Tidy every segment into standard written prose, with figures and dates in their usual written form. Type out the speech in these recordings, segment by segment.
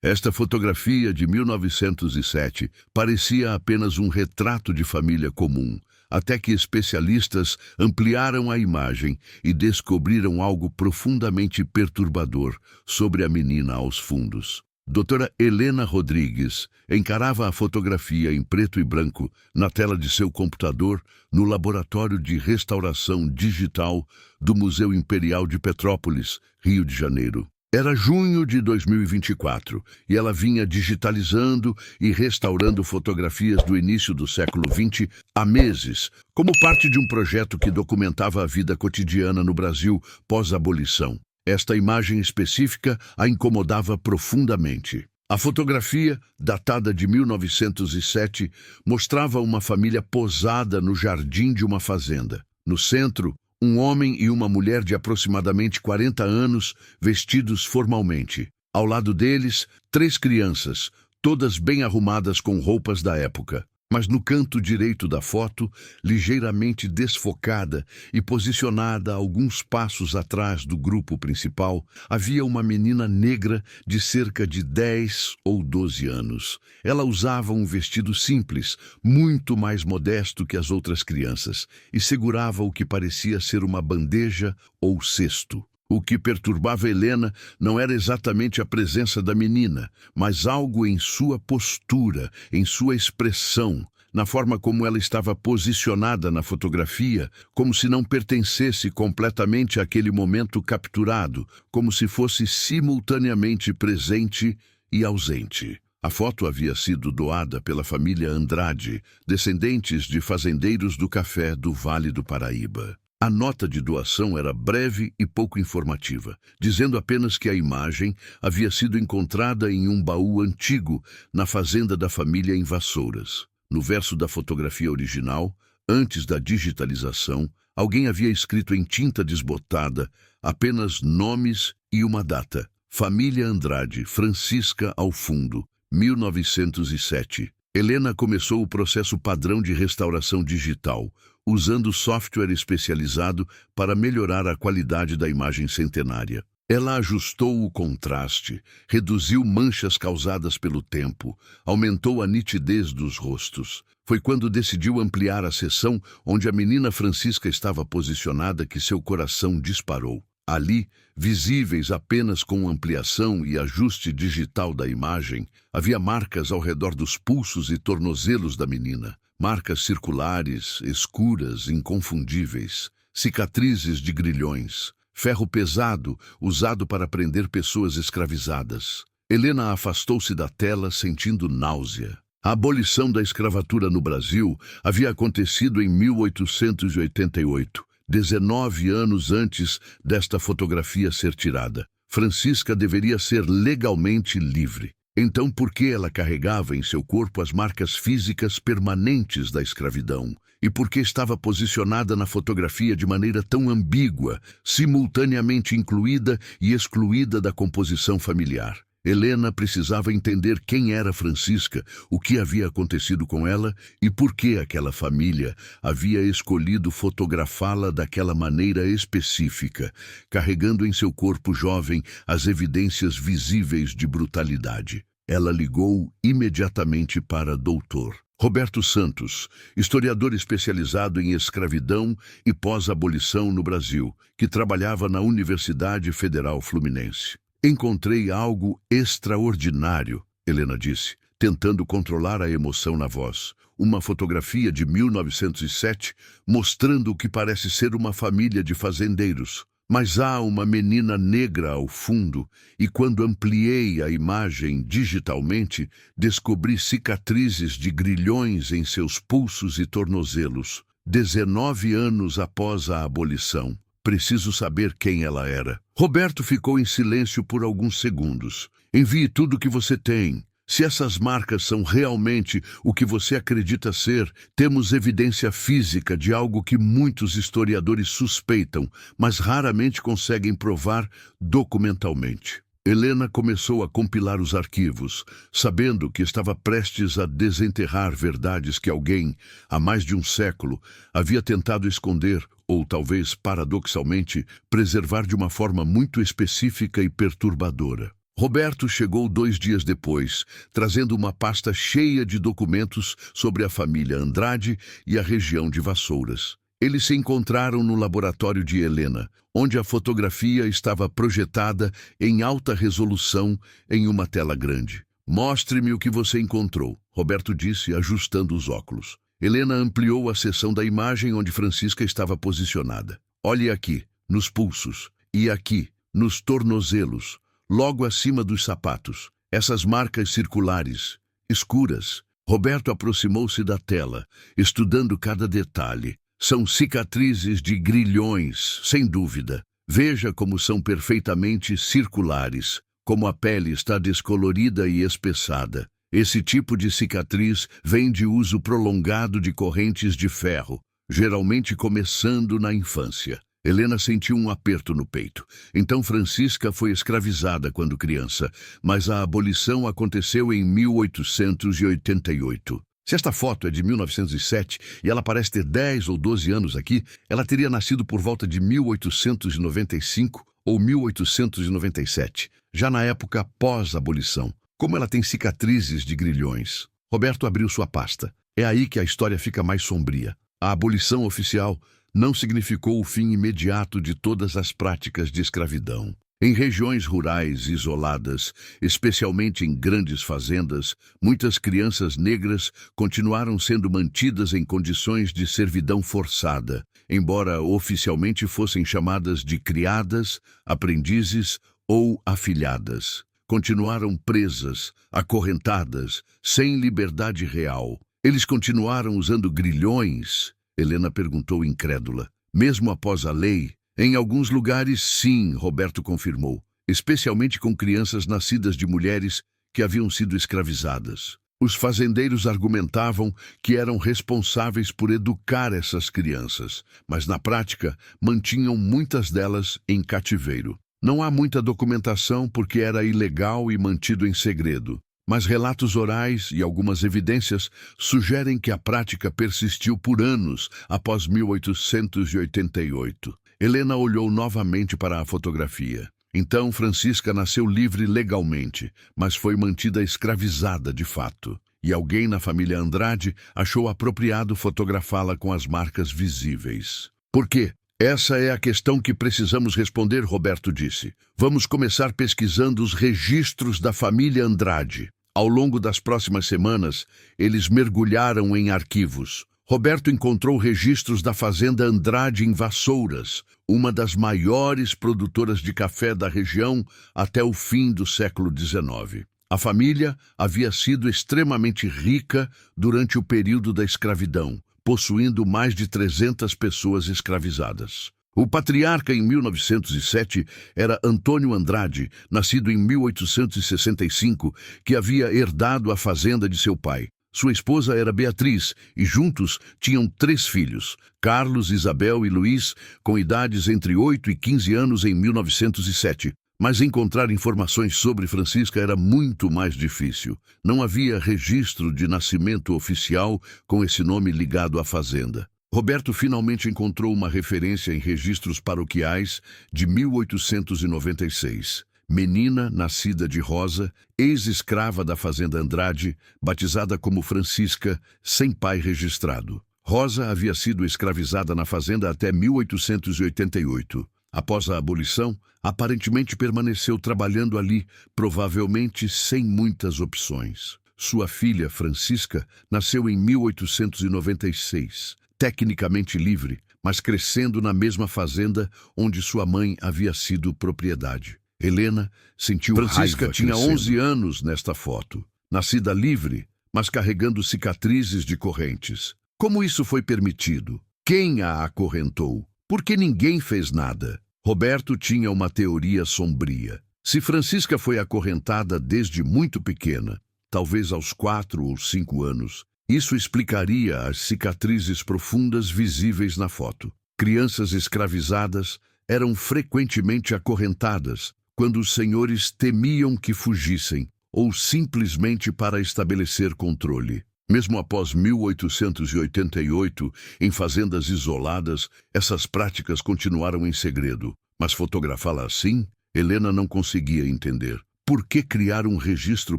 Esta fotografia de 1907 parecia apenas um retrato de família comum, até que especialistas ampliaram a imagem e descobriram algo profundamente perturbador sobre a menina aos fundos. Doutora Helena Rodrigues encarava a fotografia em preto e branco na tela de seu computador no Laboratório de Restauração Digital do Museu Imperial de Petrópolis, Rio de Janeiro. Era junho de 2024 e ela vinha digitalizando e restaurando fotografias do início do século XX há meses, como parte de um projeto que documentava a vida cotidiana no Brasil pós-abolição. Esta imagem específica a incomodava profundamente. A fotografia, datada de 1907, mostrava uma família posada no jardim de uma fazenda. No centro, um homem e uma mulher de aproximadamente 40 anos, vestidos formalmente. Ao lado deles, 3 crianças, todas bem arrumadas com roupas da época. Mas no canto direito da foto, ligeiramente desfocada e posicionada alguns passos atrás do grupo principal, havia uma menina negra de cerca de 10 ou 12 anos. Ela usava um vestido simples, muito mais modesto que as outras crianças, e segurava o que parecia ser uma bandeja ou cesto. O que perturbava Helena não era exatamente a presença da menina, mas algo em sua postura, em sua expressão, na forma como ela estava posicionada na fotografia, como se não pertencesse completamente àquele momento capturado, como se fosse simultaneamente presente e ausente. A foto havia sido doada pela família Andrade, descendentes de fazendeiros do café do Vale do Paraíba. A nota de doação era breve e pouco informativa, dizendo apenas que a imagem havia sido encontrada em um baú antigo na fazenda da família em Vassouras. No verso da fotografia original, antes da digitalização, alguém havia escrito em tinta desbotada apenas nomes e uma data. Família Andrade, Francisca ao fundo, 1907. Helena começou o processo padrão de restauração digital, usando software especializado para melhorar a qualidade da imagem centenária. Ela ajustou o contraste, reduziu manchas causadas pelo tempo, aumentou a nitidez dos rostos. Foi quando decidiu ampliar a seção onde a menina Francisca estava posicionada que seu coração disparou. Ali, visíveis apenas com ampliação e ajuste digital da imagem, havia marcas ao redor dos pulsos e tornozelos da menina. Marcas circulares, escuras, inconfundíveis, cicatrizes de grilhões, ferro pesado usado para prender pessoas escravizadas. Helena afastou-se da tela sentindo náusea. A abolição da escravatura no Brasil havia acontecido em 1888, 19 anos antes desta fotografia ser tirada. Francisca deveria ser legalmente livre. Então, por que ela carregava em seu corpo as marcas físicas permanentes da escravidão? E por que estava posicionada na fotografia de maneira tão ambígua, simultaneamente incluída e excluída da composição familiar? Helena precisava entender quem era Francisca, o que havia acontecido com ela e por que aquela família havia escolhido fotografá-la daquela maneira específica, carregando em seu corpo jovem as evidências visíveis de brutalidade. Ela ligou imediatamente para Dr. Roberto Santos, historiador especializado em escravidão e pós-abolição no Brasil, que trabalhava na Universidade Federal Fluminense. Encontrei algo extraordinário, Helena disse, tentando controlar a emoção na voz. Uma fotografia de 1907 mostrando o que parece ser uma família de fazendeiros. Mas há uma menina negra ao fundo, e quando ampliei a imagem digitalmente, descobri cicatrizes de grilhões em seus pulsos e tornozelos, 19 anos após a abolição. Preciso saber quem ela era. Roberto ficou em silêncio por alguns segundos. Envie tudo o que você tem. Se essas marcas são realmente o que você acredita ser, temos evidência física de algo que muitos historiadores suspeitam, mas raramente conseguem provar documentalmente. Helena começou a compilar os arquivos, sabendo que estava prestes a desenterrar verdades que alguém, há mais de um século, havia tentado esconder ou talvez, paradoxalmente, preservar de uma forma muito específica e perturbadora. Roberto chegou 2 dias depois, trazendo uma pasta cheia de documentos sobre a família Andrade e a região de Vassouras. Eles se encontraram no laboratório de Helena, onde a fotografia estava projetada em alta resolução em uma tela grande. "Mostre-me o que você encontrou", Roberto disse, ajustando os óculos. Helena ampliou a seção da imagem onde Francisca estava posicionada. "Olhe aqui, nos pulsos, e aqui, nos tornozelos, logo acima dos sapatos. Essas marcas circulares, escuras." Roberto aproximou-se da tela, estudando cada detalhe. "São cicatrizes de grilhões, sem dúvida. Veja como são perfeitamente circulares, como a pele está descolorida e espessada. Esse tipo de cicatriz vem de uso prolongado de correntes de ferro, geralmente começando na infância." Helena sentiu um aperto no peito. Então Francisca foi escravizada quando criança, mas a abolição aconteceu em 1888. Se esta foto é de 1907 e ela parece ter 10 ou 12 anos aqui, ela teria nascido por volta de 1895 ou 1897, já na época pós-abolição. Como ela tem cicatrizes de grilhões? Roberto abriu sua pasta. É aí que a história fica mais sombria. A abolição oficial não significou o fim imediato de todas as práticas de escravidão. Em regiões rurais isoladas, especialmente em grandes fazendas, muitas crianças negras continuaram sendo mantidas em condições de servidão forçada, embora oficialmente fossem chamadas de criadas, aprendizes ou afilhadas. Continuaram presas, acorrentadas, sem liberdade real. Eles continuaram usando grilhões? Helena perguntou incrédula. "Mesmo após a lei?" "Em alguns lugares, sim", Roberto confirmou, especialmente com crianças nascidas de mulheres que haviam sido escravizadas. Os fazendeiros argumentavam que eram responsáveis por educar essas crianças, mas na prática mantinham muitas delas em cativeiro. Não há muita documentação porque era ilegal e mantido em segredo. Mas relatos orais e algumas evidências sugerem que a prática persistiu por anos após 1888. Helena olhou novamente para a fotografia. Então Francisca nasceu livre legalmente, mas foi mantida escravizada de fato. E alguém na família Andrade achou apropriado fotografá-la com as marcas visíveis. Por quê? "Essa é a questão que precisamos responder", Roberto disse. "Vamos começar pesquisando os registros da família Andrade." Ao longo das próximas semanas, eles mergulharam em arquivos. Roberto encontrou registros da fazenda Andrade em Vassouras, uma das maiores produtoras de café da região até o fim do século XIX. A família havia sido extremamente rica durante o período da escravidão, possuindo mais de 300 pessoas escravizadas. O patriarca em 1907 era Antônio Andrade, nascido em 1865, que havia herdado a fazenda de seu pai. Sua esposa era Beatriz e juntos tinham 3 filhos, Carlos, Isabel e Luiz, com idades entre 8 e 15 anos em 1907. Mas encontrar informações sobre Francisca era muito mais difícil. Não havia registro de nascimento oficial com esse nome ligado à fazenda. Roberto finalmente encontrou uma referência em registros paroquiais de 1896. Menina nascida de Rosa, ex-escrava da fazenda Andrade, batizada como Francisca, sem pai registrado. Rosa havia sido escravizada na fazenda até 1888. Após a abolição, aparentemente permaneceu trabalhando ali, provavelmente sem muitas opções. Sua filha, Francisca, nasceu em 1896, tecnicamente livre, mas crescendo na mesma fazenda onde sua mãe havia sido propriedade. Helena sentiu raiva. Francisca tinha 11 anos nesta foto, nascida livre, mas carregando cicatrizes de correntes. Como isso foi permitido? Quem a acorrentou? Por que ninguém fez nada? Roberto tinha uma teoria sombria. Se Francisca foi acorrentada desde muito pequena, talvez aos 4 ou 5 anos, isso explicaria as cicatrizes profundas visíveis na foto. Crianças escravizadas eram frequentemente acorrentadas quando os senhores temiam que fugissem ou simplesmente para estabelecer controle. Mesmo após 1888, em fazendas isoladas, essas práticas continuaram em segredo. Mas fotografá-la assim, Helena não conseguia entender. Por que criar um registro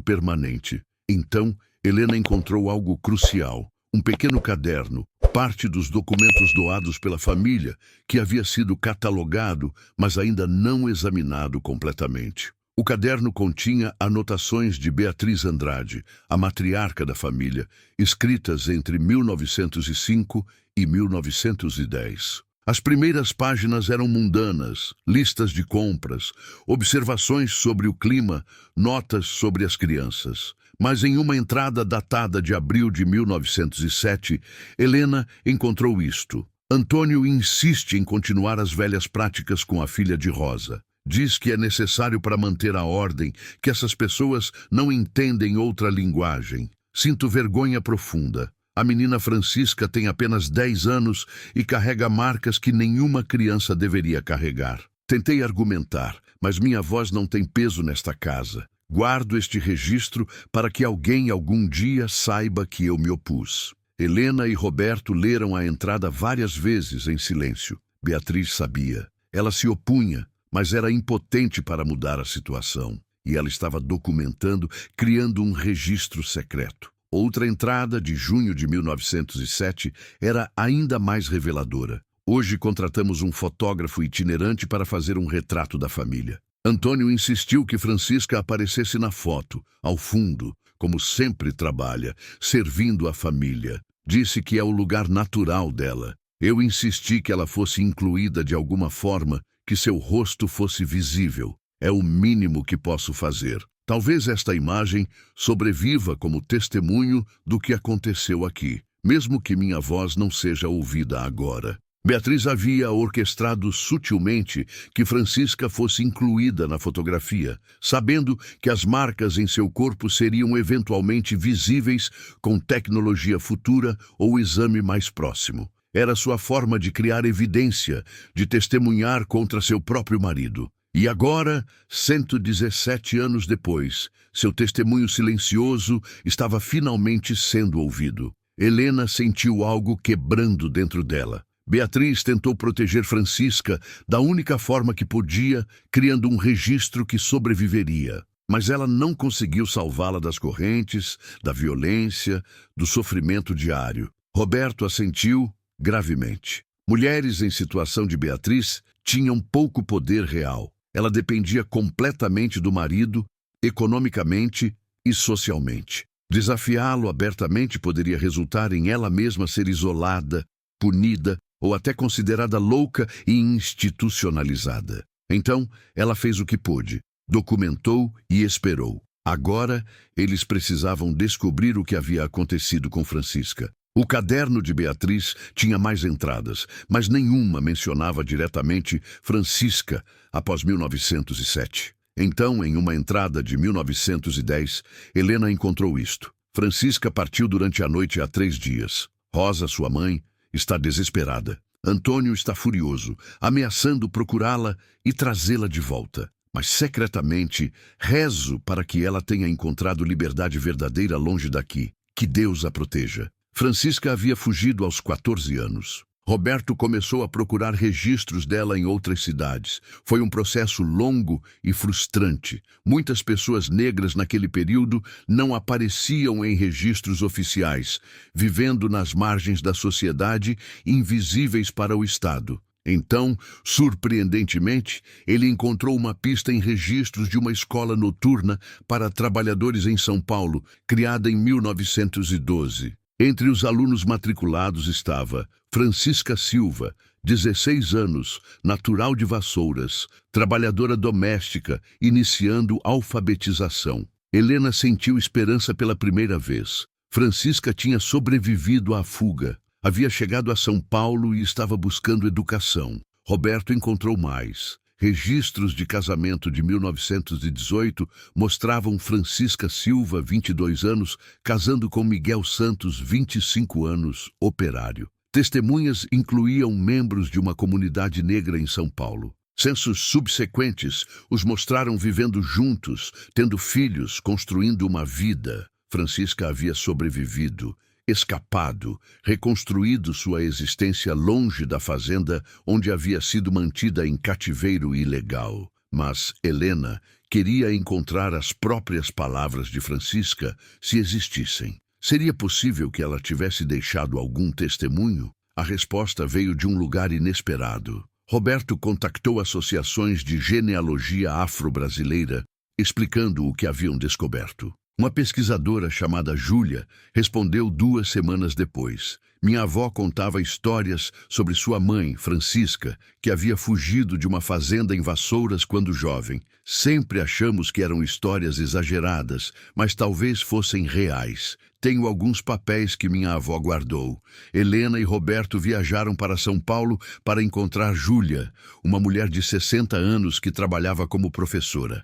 permanente? Então, Helena encontrou algo crucial. Um pequeno caderno, parte dos documentos doados pela família, que havia sido catalogado, mas ainda não examinado completamente. O caderno continha anotações de Beatriz Andrade, a matriarca da família, escritas entre 1905 e 1910. As primeiras páginas eram mundanas, listas de compras, observações sobre o clima, notas sobre as crianças. Mas em uma entrada datada de abril de 1907, Helena encontrou isto. Antônio insiste em continuar as velhas práticas com a filha de Rosa. Diz que é necessário para manter a ordem, que essas pessoas não entendem outra linguagem. Sinto vergonha profunda. A menina Francisca tem apenas 10 anos e carrega marcas que nenhuma criança deveria carregar. Tentei argumentar, mas minha voz não tem peso nesta casa. Guardo este registro para que alguém algum dia saiba que eu me opus. Helena e Roberto leram a entrada várias vezes em silêncio. Beatriz sabia. Ela se opunha, mas era impotente para mudar a situação. E ela estava documentando, criando um registro secreto. Outra entrada, de junho de 1907, era ainda mais reveladora. Hoje contratamos um fotógrafo itinerante para fazer um retrato da família. Antônio insistiu que Francisca aparecesse na foto, ao fundo, como sempre trabalha, servindo a família. Disse que é o lugar natural dela. Eu insisti que ela fosse incluída de alguma forma, que seu rosto fosse visível. É o mínimo que posso fazer. Talvez esta imagem sobreviva como testemunho do que aconteceu aqui, mesmo que minha voz não seja ouvida agora. Beatriz havia orquestrado sutilmente que Francisca fosse incluída na fotografia, sabendo que as marcas em seu corpo seriam eventualmente visíveis com tecnologia futura ou exame mais próximo. Era sua forma de criar evidência, de testemunhar contra seu próprio marido. E agora, 117 anos depois, seu testemunho silencioso estava finalmente sendo ouvido. Helena sentiu algo quebrando dentro dela. Beatriz tentou proteger Francisca da única forma que podia, criando um registro que sobreviveria. Mas ela não conseguiu salvá-la das correntes, da violência, do sofrimento diário. Roberto a sentiu gravemente. Mulheres em situação de Beatriz tinham pouco poder real. Ela dependia completamente do marido, economicamente e socialmente. Desafiá-lo abertamente poderia resultar em ela mesma ser isolada, punida ou até considerada louca e institucionalizada. Então, ela fez o que pôde, documentou e esperou. Agora, eles precisavam descobrir o que havia acontecido com Francisca. O caderno de Beatriz tinha mais entradas, mas nenhuma mencionava diretamente Francisca após 1907. Então, em uma entrada de 1910, Helena encontrou isto. Francisca partiu durante a noite há 3 dias. Rosa, sua mãe, está desesperada. Antônio está furioso, ameaçando procurá-la e trazê-la de volta. Mas secretamente, rezo para que ela tenha encontrado liberdade verdadeira longe daqui. Que Deus a proteja. Francisca havia fugido aos 14 anos. Roberto começou a procurar registros dela em outras cidades. Foi um processo longo e frustrante. Muitas pessoas negras naquele período não apareciam em registros oficiais, vivendo nas margens da sociedade, invisíveis para o Estado. Então, surpreendentemente, ele encontrou uma pista em registros de uma escola noturna para trabalhadores em São Paulo, criada em 1912. Entre os alunos matriculados estava Francisca Silva, 16 anos, natural de Vassouras, trabalhadora doméstica, iniciando alfabetização. Helena sentiu esperança pela primeira vez. Francisca tinha sobrevivido à fuga. Havia chegado a São Paulo e estava buscando educação. Roberto encontrou mais. Registros de casamento de 1918 mostravam Francisca Silva, 22 anos, casando com Miguel Santos, 25 anos, operário. Testemunhas incluíam membros de uma comunidade negra em São Paulo. Censos subsequentes os mostraram vivendo juntos, tendo filhos, construindo uma vida. Francisca havia sobrevivido, escapado, reconstruído sua existência longe da fazenda onde havia sido mantida em cativeiro ilegal. Mas Helena Queria encontrar as próprias palavras de Francisca, se existissem. Seria possível que ela tivesse deixado algum testemunho? A resposta veio de um lugar inesperado. Roberto contactou associações de genealogia afro-brasileira, explicando o que haviam descoberto. Uma pesquisadora chamada Júlia respondeu 2 semanas depois. Minha avó contava histórias sobre sua mãe, Francisca, que havia fugido de uma fazenda em Vassouras quando jovem. Sempre achamos que eram histórias exageradas, mas talvez fossem reais. Tenho alguns papéis que minha avó guardou. Helena e Roberto viajaram para São Paulo para encontrar Júlia, uma mulher de 60 anos que trabalhava como professora.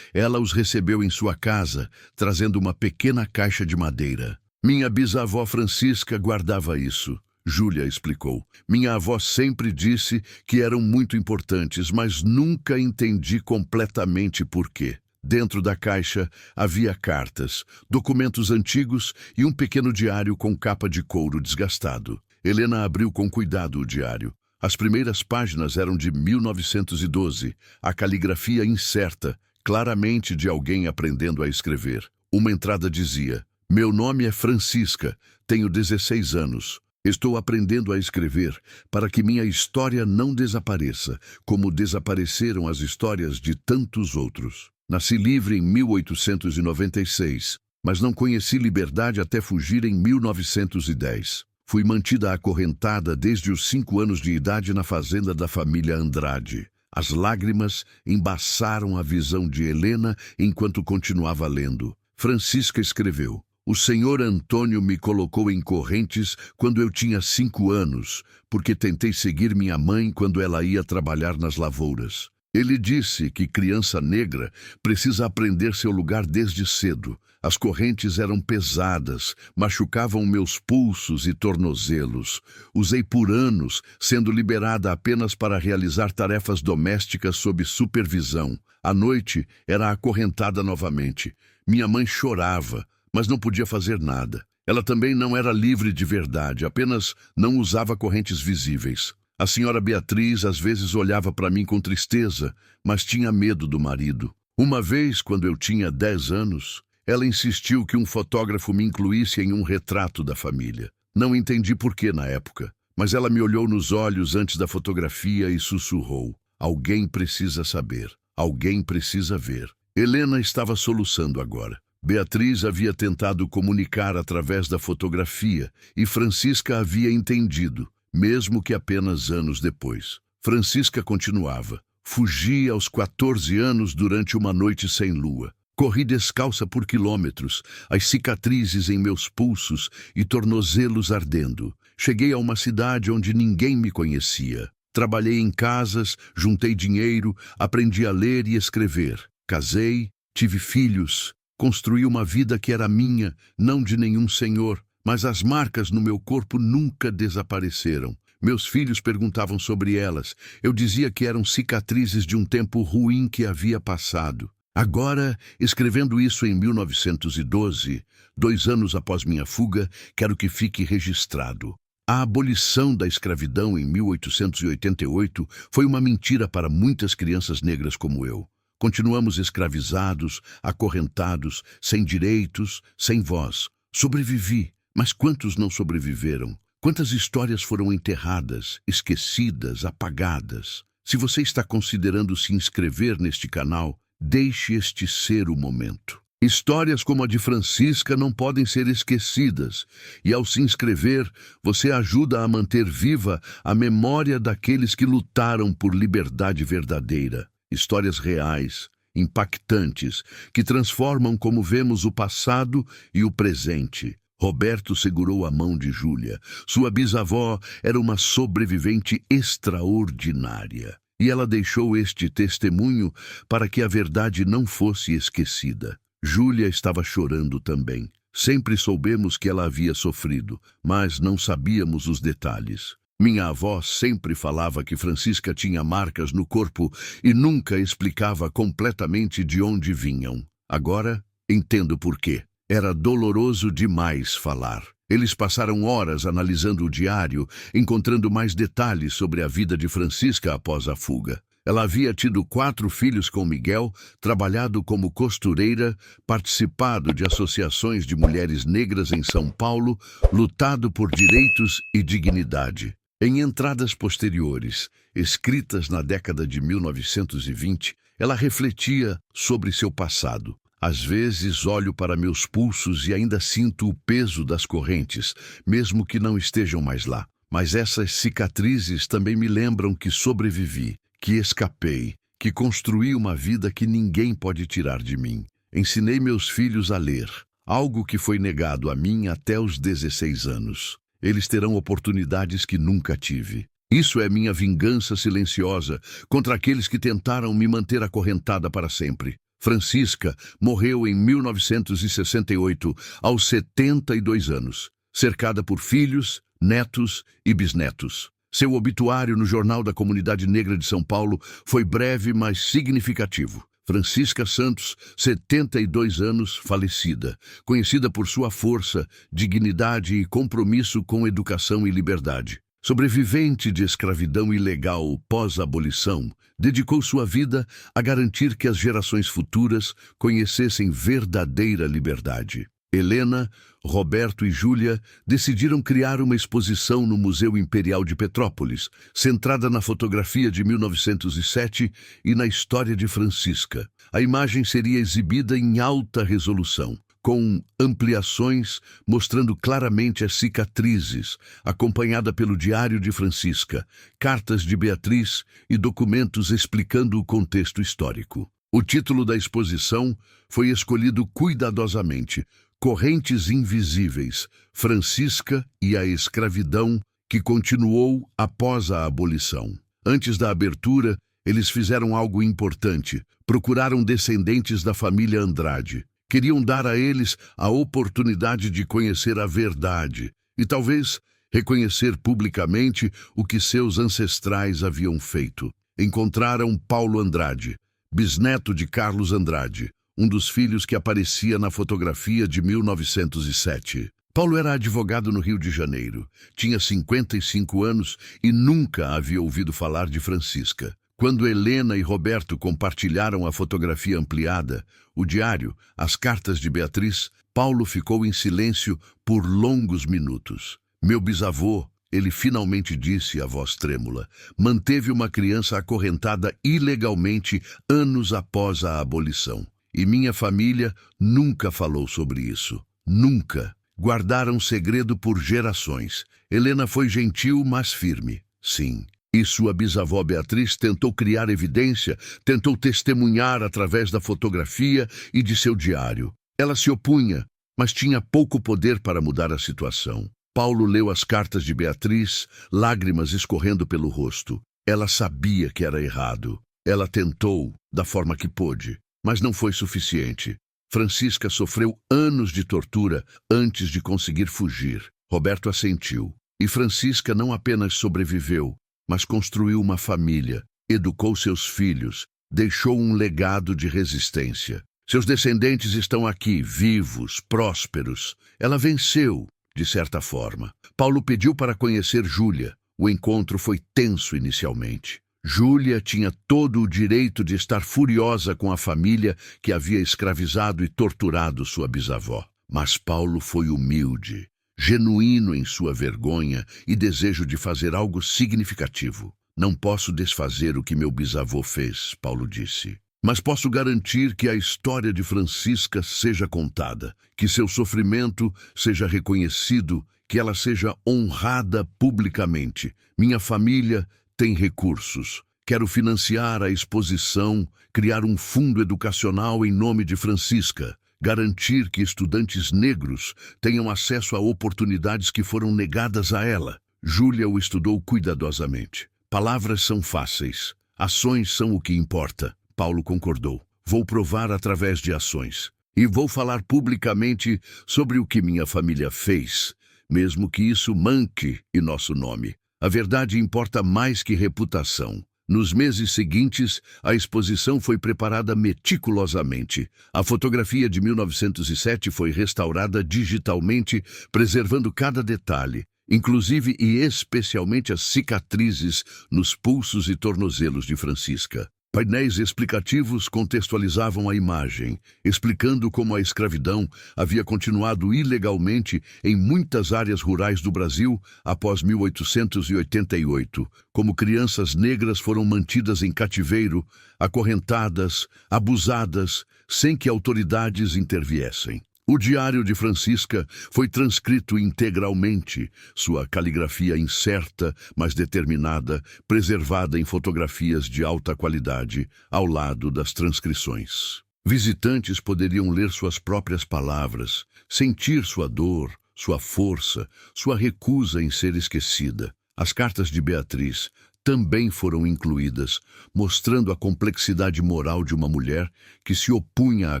Ela os recebeu em sua casa, trazendo uma pequena caixa de madeira. Minha bisavó Francisca guardava isso, Júlia explicou. Minha avó sempre disse que eram muito importantes, mas nunca entendi completamente por quê. Dentro da caixa havia cartas, documentos antigos e um pequeno diário com capa de couro desgastado. Helena abriu com cuidado o diário. As primeiras páginas eram de 1912, a caligrafia incerta, claramente de alguém aprendendo a escrever. Uma entrada dizia: "Meu nome é Francisca, tenho 16 anos. Estou aprendendo a escrever para que minha história não desapareça, como desapareceram as histórias de tantos outros. Nasci livre em 1896, mas não conheci liberdade até fugir em 1910. Fui mantida acorrentada desde os 5 anos de idade na fazenda da família Andrade. As lágrimas embaçaram a visão de Helena enquanto continuava lendo. Francisca escreveu: "O senhor Antônio me colocou em correntes quando eu tinha 5 anos, porque tentei seguir minha mãe quando ela ia trabalhar nas lavouras. Ele disse que criança negra precisa aprender seu lugar desde cedo. As correntes eram pesadas, machucavam meus pulsos e tornozelos. Usei por anos, sendo liberada apenas para realizar tarefas domésticas sob supervisão. À noite, era acorrentada novamente. Minha mãe chorava, mas não podia fazer nada. Ela também não era livre de verdade, apenas não usava correntes visíveis. A senhora Beatriz às vezes olhava para mim com tristeza, mas tinha medo do marido. Uma vez, quando eu tinha 10 anos, ela insistiu que um fotógrafo me incluísse em um retrato da família. Não entendi por que na época, mas ela me olhou nos olhos antes da fotografia e sussurrou: "Alguém precisa saber, alguém precisa ver." Helena estava soluçando agora. Beatriz havia tentado comunicar através da fotografia e Francisca havia entendido, mesmo que apenas anos depois. Francisca continuava: "Fugi aos 14 anos durante uma noite sem lua. Corri descalça por quilômetros, as cicatrizes em meus pulsos e tornozelos ardendo. Cheguei a uma cidade onde ninguém me conhecia. Trabalhei em casas, juntei dinheiro, aprendi a ler e escrever. Casei, tive filhos, construí uma vida que era minha, não de nenhum senhor. Mas as marcas no meu corpo nunca desapareceram. Meus filhos perguntavam sobre elas. Eu dizia que eram cicatrizes de um tempo ruim que havia passado. Agora, escrevendo isso em 1912, 2 anos após minha fuga, quero que fique registrado. A abolição da escravidão em 1888 foi uma mentira para muitas crianças negras como eu. Continuamos escravizados, acorrentados, sem direitos, sem voz. Sobrevivi. Mas quantos não sobreviveram? Quantas histórias foram enterradas, esquecidas, apagadas? Se você está considerando se inscrever neste canal, deixe este ser o momento. Histórias como a de Francisca não podem ser esquecidas, e ao se inscrever, você ajuda a manter viva a memória daqueles que lutaram por liberdade verdadeira. Histórias reais, impactantes, que transformam como vemos o passado e o presente. Roberto segurou a mão de Júlia. Sua bisavó era uma sobrevivente extraordinária. E ela deixou este testemunho para que a verdade não fosse esquecida. Júlia estava chorando também. Sempre soubemos que ela havia sofrido, mas não sabíamos os detalhes. Minha avó sempre falava que Francisca tinha marcas no corpo e nunca explicava completamente de onde vinham. Agora, entendo por quê. Era doloroso demais falar. Eles passaram horas analisando o diário, encontrando mais detalhes sobre a vida de Francisca após a fuga. Ela havia tido 4 filhos com Miguel, trabalhado como costureira, participado de associações de mulheres negras em São Paulo, lutado por direitos e dignidade. Em entradas posteriores, escritas na década de 1920, ela refletia sobre seu passado. Às vezes olho para meus pulsos e ainda sinto o peso das correntes, mesmo que não estejam mais lá. Mas essas cicatrizes também me lembram que sobrevivi, que escapei, que construí uma vida que ninguém pode tirar de mim. Ensinei meus filhos a ler, algo que foi negado a mim até os 16 anos. Eles terão oportunidades que nunca tive. Isso é minha vingança silenciosa contra aqueles que tentaram me manter acorrentada para sempre. Francisca morreu em 1968, aos 72 anos, cercada por filhos, netos e bisnetos. Seu obituário no Jornal da Comunidade Negra de São Paulo foi breve, mas significativo. Francisca Santos, 72 anos, falecida, conhecida por sua força, dignidade e compromisso com educação e liberdade. Sobrevivente de escravidão ilegal pós-abolição, dedicou sua vida a garantir que as gerações futuras conhecessem verdadeira liberdade. Helena, Roberto e Júlia decidiram criar uma exposição no Museu Imperial de Petrópolis, centrada na fotografia de 1907 e na história de Francisca. A imagem seria exibida em alta resolução, com ampliações mostrando claramente as cicatrizes, acompanhada pelo Diário de Francisca, cartas de Beatriz e documentos explicando o contexto histórico. O título da exposição foi escolhido cuidadosamente: Correntes Invisíveis, Francisca e a Escravidão, que continuou após a abolição. Antes da abertura, eles fizeram algo importante: procuraram descendentes da família Andrade. Queriam dar a eles a oportunidade de conhecer a verdade e talvez reconhecer publicamente o que seus ancestrais haviam feito. Encontraram Paulo Andrade, bisneto de Carlos Andrade, um dos filhos que aparecia na fotografia de 1907. Paulo era advogado no Rio de Janeiro, tinha 55 anos e nunca havia ouvido falar de Francisca. Quando Helena e Roberto compartilharam a fotografia ampliada, o diário, as cartas de Beatriz, Paulo ficou em silêncio por longos minutos. Meu bisavô, ele finalmente disse, a voz trêmula, manteve uma criança acorrentada ilegalmente anos após a abolição. E minha família nunca falou sobre isso. Nunca. Guardaram segredo por gerações. Helena foi gentil, mas firme. Sim. E sua bisavó Beatriz tentou criar evidência, tentou testemunhar através da fotografia e de seu diário. Ela se opunha, mas tinha pouco poder para mudar a situação. Paulo leu as cartas de Beatriz, lágrimas escorrendo pelo rosto. Ela sabia que era errado. Ela tentou, da forma que pôde, mas não foi suficiente. Francisca sofreu anos de tortura antes de conseguir fugir. Roberto assentiu. E Francisca não apenas sobreviveu, mas construiu uma família, educou seus filhos, deixou um legado de resistência. Seus descendentes estão aqui, vivos, prósperos. Ela venceu, de certa forma. Paulo pediu para conhecer Júlia. O encontro foi tenso inicialmente. Júlia tinha todo o direito de estar furiosa com a família que havia escravizado e torturado sua bisavó. Mas Paulo foi humilde, genuíno em sua vergonha e desejo de fazer algo significativo. Não posso desfazer o que meu bisavô fez, Paulo disse. Mas posso garantir que a história de Francisca seja contada, que seu sofrimento seja reconhecido, que ela seja honrada publicamente. Minha família tem recursos. Quero financiar a exposição, criar um fundo educacional em nome de Francisca. Garantir que estudantes negros tenham acesso a oportunidades que foram negadas a ela. Júlia o estudou cuidadosamente. Palavras são fáceis. Ações são o que importa. Paulo concordou. Vou provar através de ações. E vou falar publicamente sobre o que minha família fez, mesmo que isso manque em nosso nome. A verdade importa mais que reputação. Nos meses seguintes, a exposição foi preparada meticulosamente. A fotografia de 1907 foi restaurada digitalmente, preservando cada detalhe. inclusive e especialmente as cicatrizes nos pulsos e tornozelos de Francisca. Painéis explicativos contextualizavam a imagem, explicando como a escravidão havia continuado ilegalmente em muitas áreas rurais do Brasil após 1888, como crianças negras foram mantidas em cativeiro, acorrentadas, abusadas, sem que autoridades interviessem. O diário de Francisca foi transcrito integralmente, sua caligrafia incerta, mas determinada, preservada em fotografias de alta qualidade, ao lado das transcrições. Visitantes poderiam ler suas próprias palavras, sentir sua dor, sua força, sua recusa em ser esquecida. As cartas de Beatriz também foram incluídas, mostrando a complexidade moral de uma mulher que se opunha à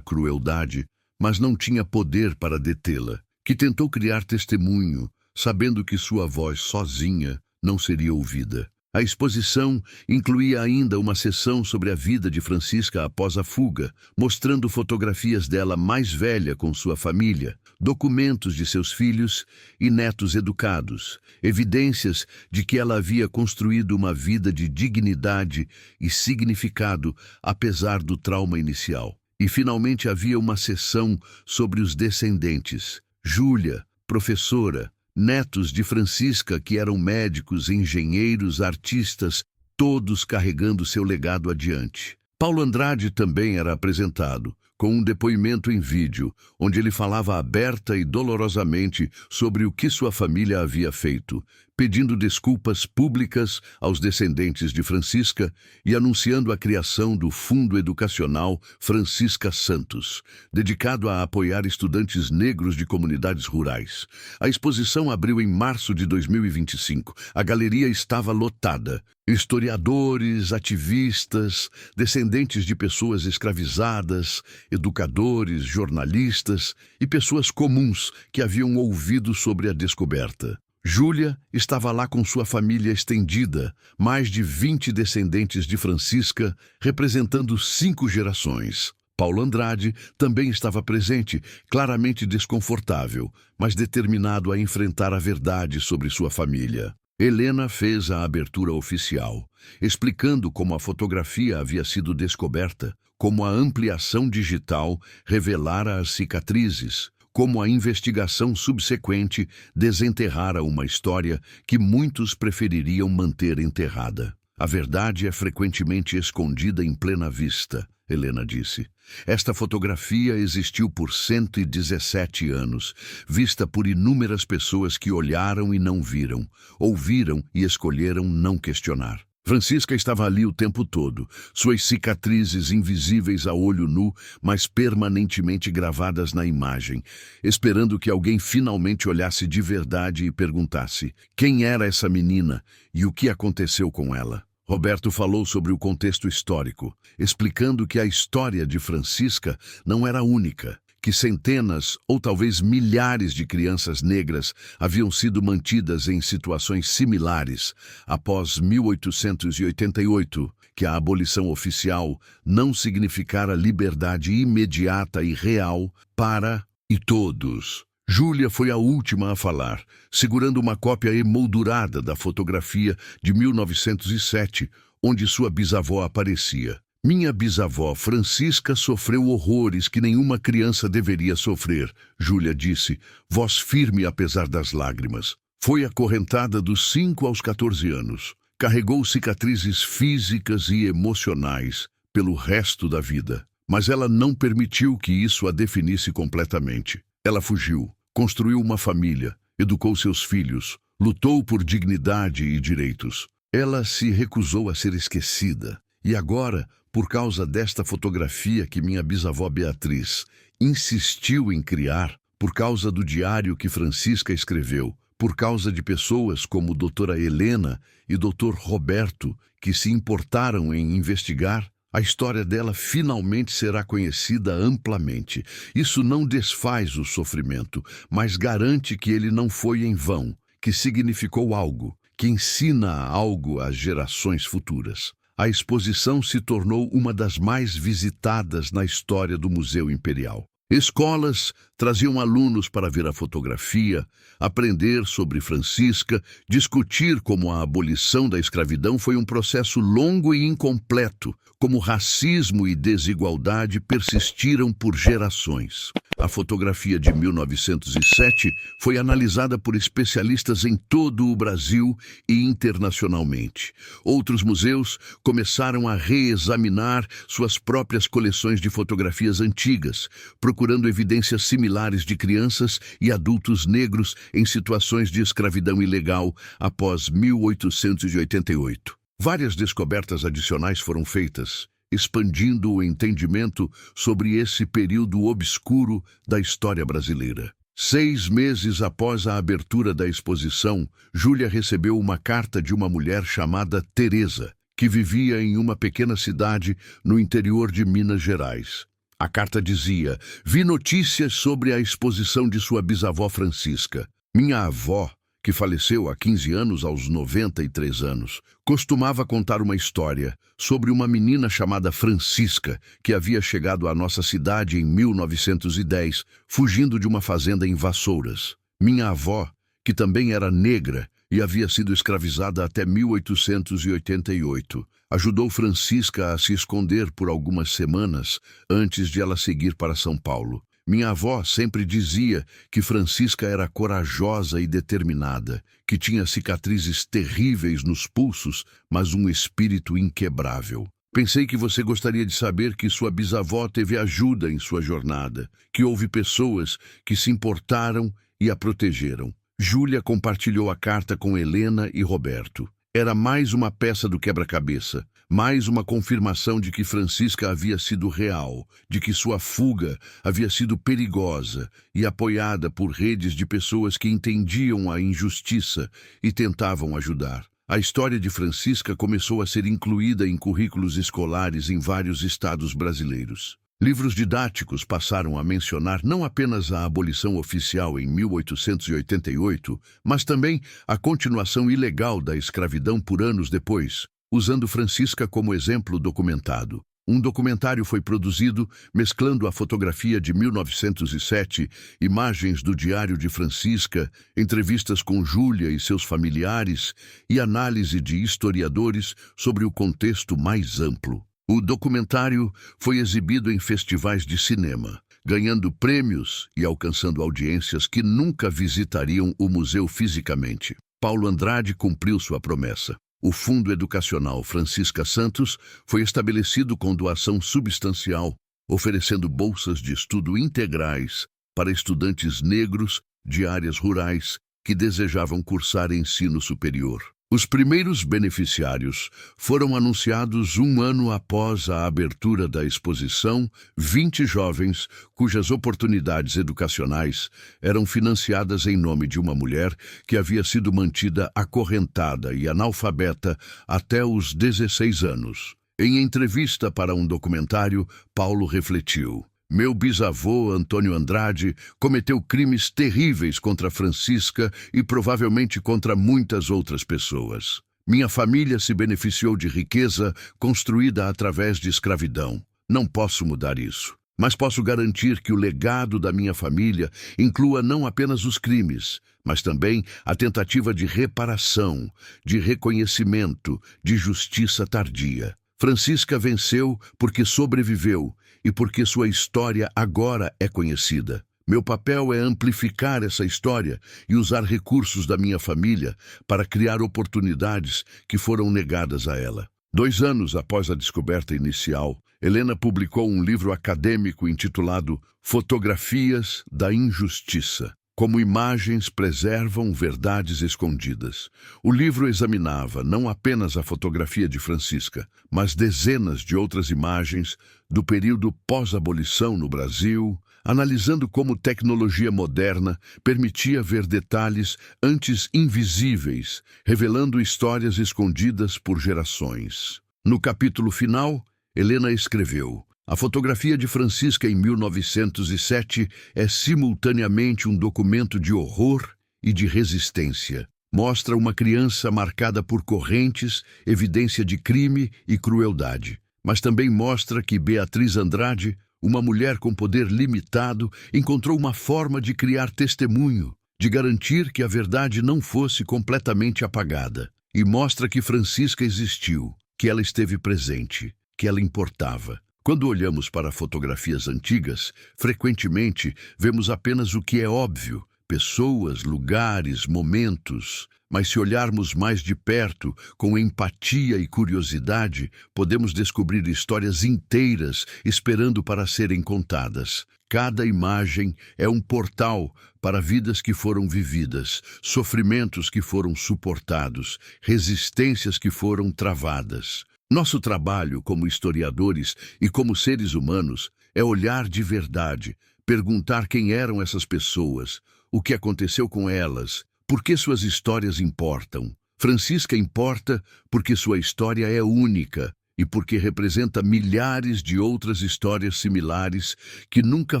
crueldade, mas não tinha poder para detê-la, que tentou criar testemunho, sabendo que sua voz sozinha não seria ouvida. A exposição incluía ainda uma seção sobre a vida de Francisca após a fuga, mostrando fotografias dela mais velha com sua família, documentos de seus filhos e netos educados, evidências de que ela havia construído uma vida de dignidade e significado apesar do trauma inicial. E finalmente havia uma seção sobre os descendentes. Júlia, professora, netos de Francisca que eram médicos, engenheiros, artistas, todos carregando seu legado adiante. Paulo Andrade também era apresentado, com um depoimento em vídeo, onde ele falava aberta e dolorosamente sobre o que sua família havia feito, pedindo desculpas públicas aos descendentes de Francisca e anunciando a criação do Fundo Educacional Francisca Santos, dedicado a apoiar estudantes negros de comunidades rurais. A exposição abriu em março de 2025. A galeria estava lotada. Historiadores, ativistas, descendentes de pessoas escravizadas, educadores, jornalistas e pessoas comuns que haviam ouvido sobre a descoberta. Júlia estava lá com sua família estendida, mais de 20 descendentes de Francisca, representando 5 gerações. Paulo Andrade também estava presente, claramente desconfortável, mas determinado a enfrentar a verdade sobre sua família. Helena fez a abertura oficial, explicando como a fotografia havia sido descoberta, como a ampliação digital revelara as cicatrizes, como a investigação subsequente desenterrara uma história que muitos prefeririam manter enterrada. A verdade é frequentemente escondida em plena vista, Helena disse. Esta fotografia existiu por 117 anos, vista por inúmeras pessoas que olharam e não viram, ouviram e escolheram não questionar. Francisca estava ali o tempo todo, suas cicatrizes invisíveis a olho nu, mas permanentemente gravadas na imagem, esperando que alguém finalmente olhasse de verdade e perguntasse: quem era essa menina e o que aconteceu com ela? Roberto falou sobre o contexto histórico, explicando que a história de Francisca não era única, que centenas ou talvez milhares de crianças negras haviam sido mantidas em situações similares após 1888, que a abolição oficial não significara liberdade imediata e real para e todos. Júlia foi a última a falar, segurando uma cópia emoldurada da fotografia de 1907, onde sua bisavó aparecia. Minha bisavó Francisca sofreu horrores que nenhuma criança deveria sofrer, Júlia disse, voz firme apesar das lágrimas. Foi acorrentada dos 5 aos 14 anos. Carregou cicatrizes físicas e emocionais pelo resto da vida. Mas ela não permitiu que isso a definisse completamente. Ela fugiu, construiu uma família, educou seus filhos, lutou por dignidade e direitos. Ela se recusou a ser esquecida. E agora, por causa desta fotografia que minha bisavó Beatriz insistiu em criar, por causa do diário que Francisca escreveu, por causa de pessoas como doutora Helena e doutor Roberto, que se importaram em investigar, a história dela finalmente será conhecida amplamente. Isso não desfaz o sofrimento, mas garante que ele não foi em vão, que significou algo, que ensina algo às gerações futuras. A exposição se tornou uma das mais visitadas na história do Museu Imperial. Escolas, Traziam alunos para ver a fotografia, aprender sobre Francisca, discutir como a abolição da escravidão foi um processo longo e incompleto, como racismo e desigualdade persistiram por gerações. A fotografia de 1907 foi analisada por especialistas em todo o Brasil e internacionalmente. Outros museus começaram a reexaminar suas próprias coleções de fotografias antigas, procurando evidências similares de crianças e adultos negros em situações de escravidão ilegal após 1888. Várias descobertas adicionais foram feitas, expandindo o entendimento sobre esse período obscuro da história brasileira. 6 meses após a abertura da exposição, Júlia recebeu uma carta de uma mulher chamada Teresa, que vivia em uma pequena cidade no interior de Minas Gerais. A carta dizia: "Vi notícias sobre a exposição de sua bisavó Francisca. Minha avó, que faleceu há 15 anos aos 93 anos, costumava contar uma história sobre uma menina chamada Francisca, que havia chegado à nossa cidade em 1910, fugindo de uma fazenda em Vassouras. Minha avó, que também era negra e havia sido escravizada até 1888, ajudou Francisca a se esconder por algumas semanas antes de ela seguir para São Paulo. Minha avó sempre dizia que Francisca era corajosa e determinada, que tinha cicatrizes terríveis nos pulsos, mas um espírito inquebrável. Pensei que você gostaria de saber que sua bisavó teve ajuda em sua jornada, que houve pessoas que se importaram e a protegeram." Júlia compartilhou a carta com Helena e Roberto. Era mais uma peça do quebra-cabeça, mais uma confirmação de que Francisca havia sido real, de que sua fuga havia sido perigosa e apoiada por redes de pessoas que entendiam a injustiça e tentavam ajudar. A história de Francisca começou a ser incluída em currículos escolares em vários estados brasileiros. Livros didáticos passaram a mencionar não apenas a abolição oficial em 1888, mas também a continuação ilegal da escravidão por anos depois, usando Francisca como exemplo documentado. Um documentário foi produzido mesclando a fotografia de 1907, imagens do Diário de Francisca, entrevistas com Júlia e seus familiares e análise de historiadores sobre o contexto mais amplo. O documentário foi exibido em festivais de cinema, ganhando prêmios e alcançando audiências que nunca visitariam o museu fisicamente. Paulo Andrade cumpriu sua promessa. O Fundo Educacional Francisca Santos foi estabelecido com doação substancial, oferecendo bolsas de estudo integrais para estudantes negros de áreas rurais que desejavam cursar ensino superior. Os primeiros beneficiários foram anunciados 1 ano após a abertura da exposição. 20 jovens cujas oportunidades educacionais eram financiadas em nome de uma mulher que havia sido mantida acorrentada e analfabeta até os 16 anos. Em entrevista para um documentário, Paulo refletiu: "Meu bisavô, Antônio Andrade, cometeu crimes terríveis contra Francisca e provavelmente contra muitas outras pessoas. Minha família se beneficiou de riqueza construída através de escravidão. Não posso mudar isso. Mas posso garantir que o legado da minha família inclua não apenas os crimes, mas também a tentativa de reparação, de reconhecimento, de justiça tardia. Francisca venceu porque sobreviveu e porque sua história agora é conhecida. Meu papel é amplificar essa história e usar recursos da minha família para criar oportunidades que foram negadas a ela." 2 anos após a descoberta inicial, Helena publicou um livro acadêmico intitulado Fotografias da Injustiça: Como imagens preservam verdades escondidas. O livro examinava não apenas a fotografia de Francisca, mas dezenas de outras imagens do período pós-abolição no Brasil, analisando como tecnologia moderna permitia ver detalhes antes invisíveis, revelando histórias escondidas por gerações. No capítulo final, Helena escreveu: "A fotografia de Francisca em 1907 é simultaneamente um documento de horror e de resistência. Mostra uma criança marcada por correntes, evidência de crime e crueldade. Mas também mostra que Beatriz Andrade, uma mulher com poder limitado, encontrou uma forma de criar testemunho, de garantir que a verdade não fosse completamente apagada. E mostra que Francisca existiu, que ela esteve presente, que ela importava. Quando olhamos para fotografias antigas, frequentemente vemos apenas o que é óbvio: pessoas, lugares, momentos. Mas se olharmos mais de perto, com empatia e curiosidade, podemos descobrir histórias inteiras esperando para serem contadas. Cada imagem é um portal para vidas que foram vividas, sofrimentos que foram suportados, resistências que foram travadas. Nosso trabalho como historiadores e como seres humanos é olhar de verdade, perguntar quem eram essas pessoas, o que aconteceu com elas, por que suas histórias importam. Francisca importa porque sua história é única e porque representa milhares de outras histórias similares que nunca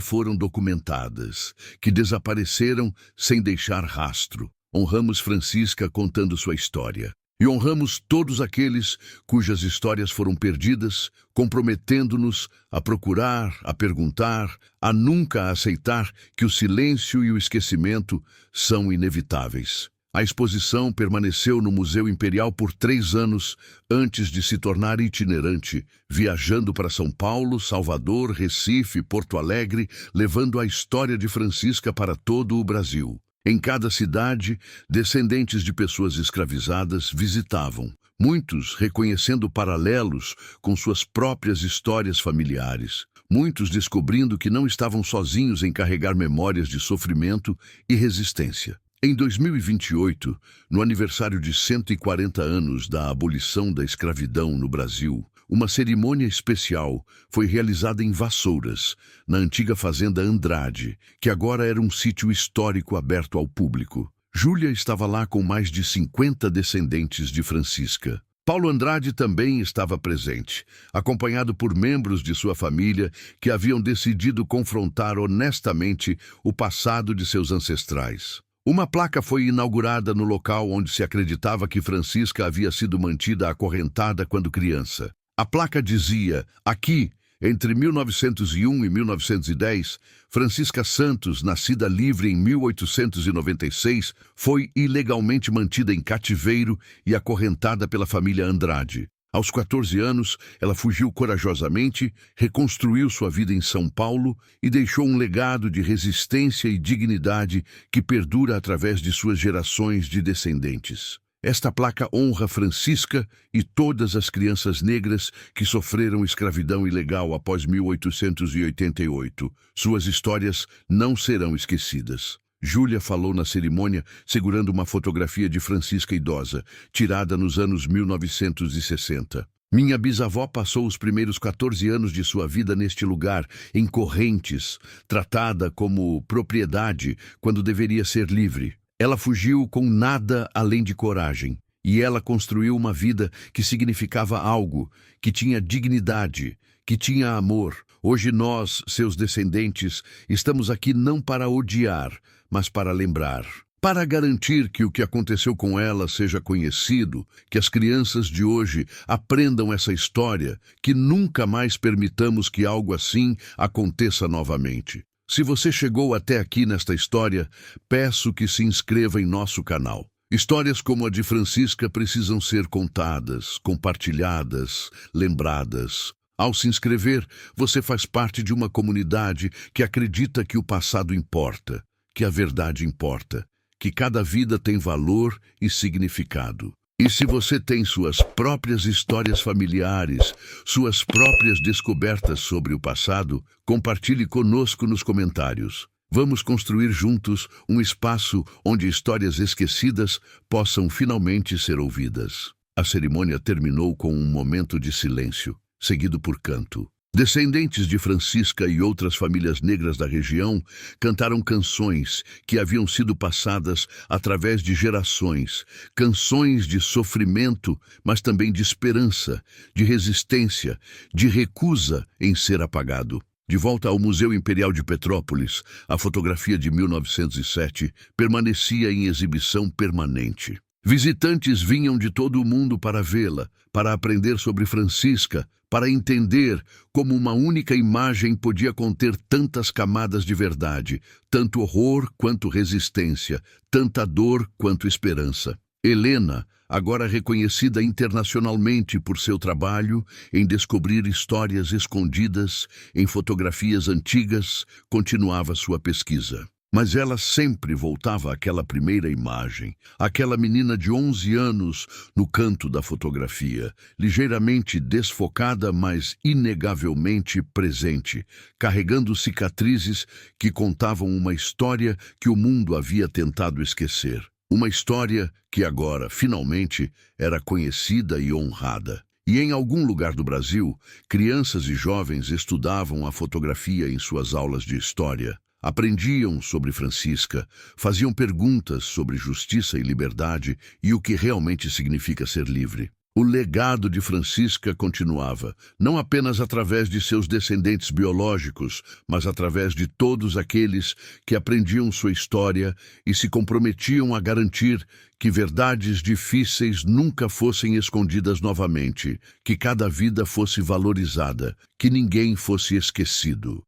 foram documentadas, que desapareceram sem deixar rastro. Honramos Francisca contando sua história. E honramos todos aqueles cujas histórias foram perdidas, comprometendo-nos a procurar, a perguntar, a nunca aceitar que o silêncio e o esquecimento são inevitáveis. A exposição permaneceu no Museu Imperial por 3 anos antes de se tornar itinerante, viajando para São Paulo, Salvador, Recife, Porto Alegre, levando a história de Francisca para todo o Brasil. Em cada cidade, descendentes de pessoas escravizadas visitavam, muitos reconhecendo paralelos com suas próprias histórias familiares, muitos descobrindo que não estavam sozinhos em carregar memórias de sofrimento e resistência. Em 2028, no aniversário de 140 anos da abolição da escravidão no Brasil, uma cerimônia especial foi realizada em Vassouras, na antiga fazenda Andrade, que agora era um sítio histórico aberto ao público. Júlia estava lá com mais de 50 descendentes de Francisca. Paulo Andrade também estava presente, acompanhado por membros de sua família que haviam decidido confrontar honestamente o passado de seus ancestrais. Uma placa foi inaugurada no local onde se acreditava que Francisca havia sido mantida acorrentada quando criança. A placa dizia: aqui, entre 1901 e 1910, Francisca Santos, nascida livre em 1896, foi ilegalmente mantida em cativeiro e acorrentada pela família Andrade. Aos 14 anos, ela fugiu corajosamente, reconstruiu sua vida em São Paulo e deixou um legado de resistência e dignidade que perdura através de suas gerações de descendentes. Esta placa honra Francisca e todas as crianças negras que sofreram escravidão ilegal após 1888. Suas histórias não serão esquecidas. Júlia falou na cerimônia segurando uma fotografia de Francisca idosa, tirada nos anos 1960. Minha bisavó passou os primeiros 14 anos de sua vida neste lugar, em Correntes, tratada como propriedade quando deveria ser livre. Ela fugiu com nada além de coragem, e ela construiu uma vida que significava algo, que tinha dignidade, que tinha amor. Hoje nós, seus descendentes, estamos aqui não para odiar, mas para lembrar. Para garantir que o que aconteceu com ela seja conhecido, que as crianças de hoje aprendam essa história, que nunca mais permitamos que algo assim aconteça novamente. Se você chegou até aqui nesta história, peço que se inscreva em nosso canal. Histórias como a de Francisca precisam ser contadas, compartilhadas, lembradas. Ao se inscrever, você faz parte de uma comunidade que acredita que o passado importa, que a verdade importa, que cada vida tem valor e significado. E se você tem suas próprias histórias familiares, suas próprias descobertas sobre o passado, compartilhe conosco nos comentários. Vamos construir juntos um espaço onde histórias esquecidas possam finalmente ser ouvidas. A cerimônia terminou com um momento de silêncio, seguido por canto. Descendentes de Francisca e outras famílias negras da região cantaram canções que haviam sido passadas através de gerações, canções de sofrimento, mas também de esperança, de resistência, de recusa em ser apagado. De volta ao Museu Imperial de Petrópolis, a fotografia de 1907 permanecia em exibição permanente. Visitantes vinham de todo o mundo para vê-la, para aprender sobre Francisca, para entender como uma única imagem podia conter tantas camadas de verdade, tanto horror quanto resistência, tanta dor quanto esperança. Helena, agora reconhecida internacionalmente por seu trabalho em descobrir histórias escondidas em fotografias antigas, continuava sua pesquisa. Mas ela sempre voltava àquela primeira imagem, aquela menina de 11 anos no canto da fotografia, ligeiramente desfocada, mas inegavelmente presente, carregando cicatrizes que contavam uma história que o mundo havia tentado esquecer. Uma história que agora, finalmente, era conhecida e honrada. E em algum lugar do Brasil, crianças e jovens estudavam a fotografia em suas aulas de história. Aprendiam sobre Francisca, faziam perguntas sobre justiça e liberdade e o que realmente significa ser livre. O legado de Francisca continuava, não apenas através de seus descendentes biológicos, mas através de todos aqueles que aprendiam sua história e se comprometiam a garantir que verdades difíceis nunca fossem escondidas novamente, que cada vida fosse valorizada, que ninguém fosse esquecido.